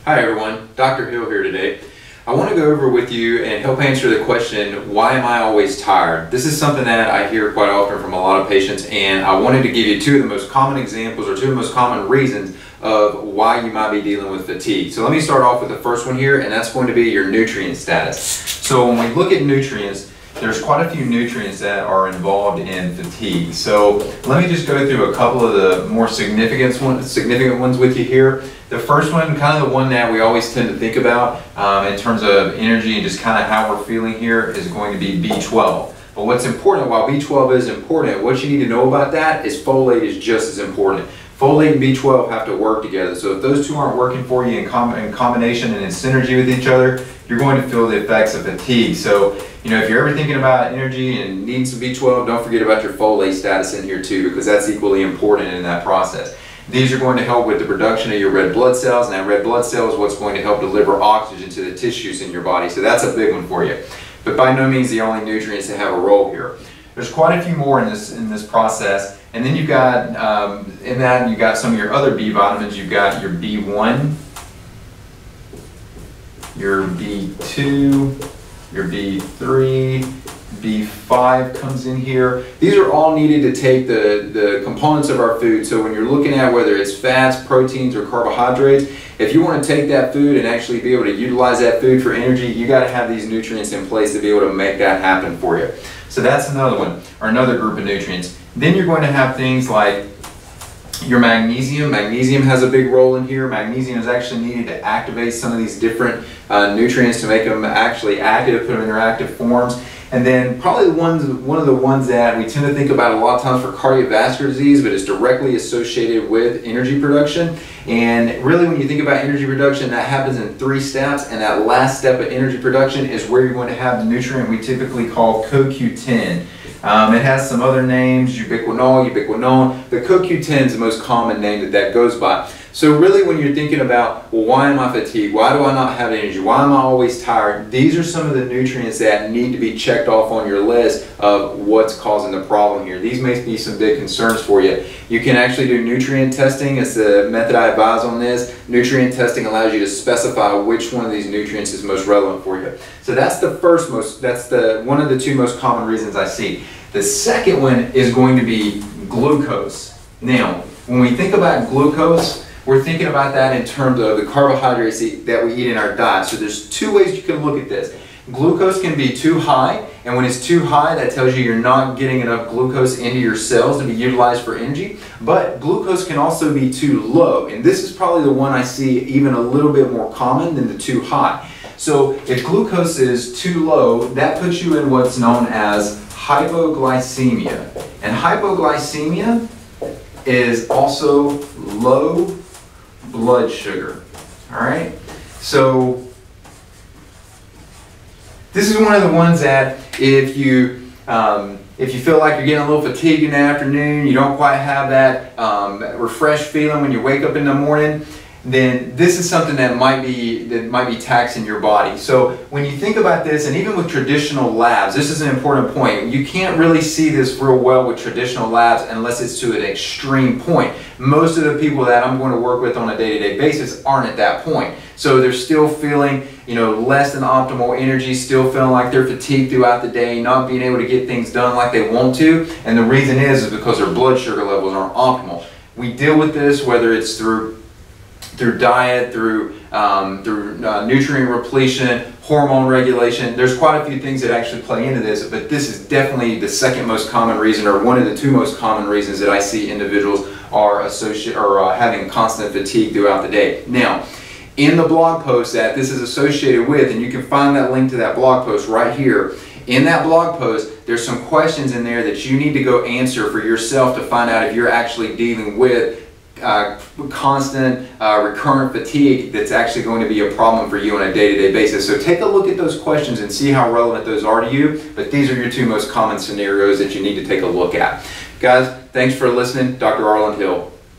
Hi everyone, Dr. Hill here today. I want to go over with you and help answer the question, why am I always tired? This is something that I hear quite often from a lot of patients, and I wanted to give you two of the most common examples or two of the most common reasons of why you might be dealing with fatigue. So let me start off with the first one here, and that's going to be your nutrient status. So when we look at nutrients, there's quite a few nutrients that are involved in fatigue. So let me just go through a couple of the more significant ones with you here. The first one, kind of the one that we always tend to think about in terms of energy and just kind of how we're feeling here, is going to be B12. But what's important, while B12 is important, what you need to know about that is folate is just as important. Folate and B12 have to work together. So if those two aren't working for you in combination and in synergy with each other, you're going to feel the effects of fatigue. So, you know, if you're ever thinking about energy and needing some B12, don't forget about your folate status in here too, because that's equally important in that process. These are going to help with the production of your red blood cells, and that red blood cell is what's going to help deliver oxygen to the tissues in your body. So that's a big one for you. But by no means the only nutrients that have a role here. There's quite a few more in this process. And then you've got, in that, you've got some of your other B vitamins. You've got your B1, your B2, your B3, B5 comes in here. These are all needed to take the components of our food. So when you're looking at whether it's fats, proteins, or carbohydrates, if you want to take that food and actually be able to utilize that food for energy, you got to have these nutrients in place to be able to make that happen for you. So that's another one, or another group of nutrients. Then you're going to have things like your magnesium. Magnesium has a big role in here. Magnesium is actually needed to activate some of these different nutrients to make them actually active, put them in their active forms. And then probably one of the ones that we tend to think about a lot of times for cardiovascular disease, but it's directly associated with energy production. And really when you think about energy production, that happens in 3 steps, and that last step of energy production is where you're going to have the nutrient we typically call CoQ10. It has some other names, ubiquinol, but CoQ10 is the most common name that goes by. So really when you're thinking about, well, why am I fatigued? Why do I not have energy? Why am I always tired? These are some of the nutrients that need to be checked off on your list of what's causing the problem here. These may be some big concerns for you. You can actually do nutrient testing. It's the method I advise on this. Nutrient testing allows you to specify which one of these nutrients is most relevant for you. So that's the one of the two most common reasons I see. The second one is going to be glucose. Now, when we think about glucose, we're thinking about that in terms of the carbohydrates that we eat in our diet. So there's 2 ways you can look at this. Glucose can be too high, and when it's too high, that tells you you're not getting enough glucose into your cells to be utilized for energy. But glucose can also be too low, and this is probably the one I see even a little bit more common than the too high. So if glucose is too low, that puts you in what's known as hypoglycemia. And hypoglycemia is also low blood sugar. All right? So this is one of the ones that if you feel like you're getting a little fatigued in the afternoon, you don't quite have that refreshed feeling when you wake up in the morning, then this is something that might be taxing your body. So when you think about this, and even with traditional labs, this is an important point. You can't really see this real well with traditional labs unless it's to an extreme point. Most of the people that I'm going to work with on a day-to-day basis aren't at that point. So they're still feeling, you know, less than optimal energy, still feeling like they're fatigued throughout the day, not being able to get things done like they want to. And the reason is because their blood sugar levels aren't optimal. We deal with this whether it's through diet, through nutrient repletion, hormone regulation. There's quite a few things that actually play into this, but this is definitely the second most common reason, or one of the 2 most common reasons that I see individuals are having constant fatigue throughout the day. Now, in the blog post that this is associated with, and you can find that link to that blog post right here, in that blog post, there's some questions in there that you need to go answer for yourself to find out if you're actually dealing with constant recurrent fatigue that's actually going to be a problem for you on a day-to-day basis. So take a look at those questions and see how relevant those are to you, but these are your 2 most common scenarios that you need to take a look at. Guys, thanks for listening. Dr. Arland Hill.